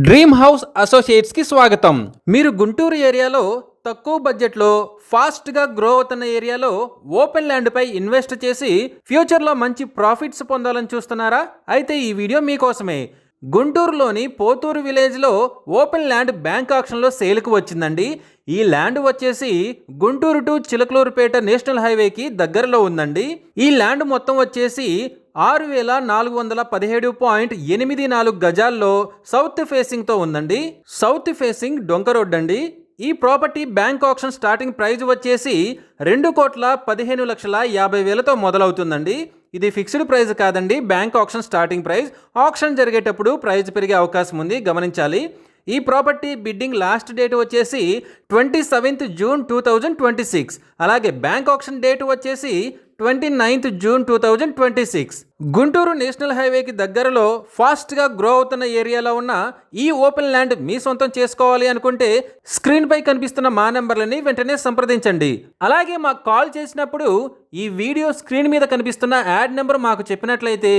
Dream house associates కి స్వాగతం. మీరు గుంటూరు ఏరియాలో తక్కువ బడ్జెట్లో ఫాస్ట్గా గ్రో అవుతున్న ఏరియాలో ఓపెన్ ల్యాండ్ పై ఇన్వెస్ట్ చేసి ఫ్యూచర్లో మంచి ప్రాఫిట్స్ పొందాలని చూస్తున్నారా? అయితే ఈ వీడియో మీకోసమే. గుంటూరులోని పోతూరు విలేజ్లో ఓపెన్ ల్యాండ్ బ్యాంక్ ఆక్షన్లో సేల్కు వచ్చిందండి. ఈ ల్యాండ్ వచ్చేసి గుంటూరు టు చిలకలూరుపేట నేషనల్ హైవేకి దగ్గరలో ఉందండి. ఈ ల్యాండ్ మొత్తం వచ్చేసి 6417.84 గజాల్లో సౌత్ ఫేసింగ్తో ఉందండి. సౌత్ ఫేసింగ్ డొంక రోడ్ అండి. ఈ property bank auction starting price వచ్చేసి 2,15,50,000తో మొదలవుతుందండి. ఇది ఫిక్స్డ్ ప్రైస్ కాదండి, bank auction starting price. Auction జరిగేటప్పుడు ప్రైస్ పెరిగే అవకాశం ఉంది, గమనించాలి. ఈ ప్రాపర్టీ బిడ్డింగ్ లాస్ట్ డేట్ వచ్చేసి 27th June 2026. అలాగే బ్యాంక్ ఆక్షన్ డేట్ వచ్చేసి 29th June 2026. గుంటూరు నేషనల్ హైవేకి దగ్గరలో ఫాస్ట్గా గ్రో అవుతున్న ఏరియాలో ఉన్న ఈ ఓపెన్ ల్యాండ్ మీ సొంతం చేసుకోవాలి అనుకుంటే స్క్రీన్ పై కనిపిస్తున్న మా నెంబర్లని వెంటనే సంప్రదించండి. అలాగే మాకు కాల్ చేసినప్పుడు ఈ వీడియో స్క్రీన్ మీద కనిపిస్తున్న యాడ్ నెంబర్ మాకు చెప్పినట్లయితే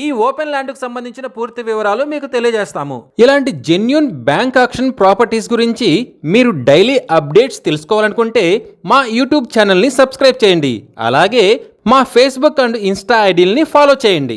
ఈ ఓపెన్ ల్యాండ్కు సంబంధించిన పూర్తి వివరాలు మీకు తెలియజేస్తాము. ఇలాంటి జెన్యూన్ బ్యాంక్ ఆక్షన్ ప్రాపర్టీస్ గురించి మీరు డైలీ అప్డేట్స్ తెలుసుకోవాలనుకుంటే మా యూట్యూబ్ ఛానల్ని సబ్స్క్రైబ్ చేయండి. అలాగే మా ఫేస్బుక్ అండ్ ఇన్స్టా ఐడీలని ఫాలో చేయండి.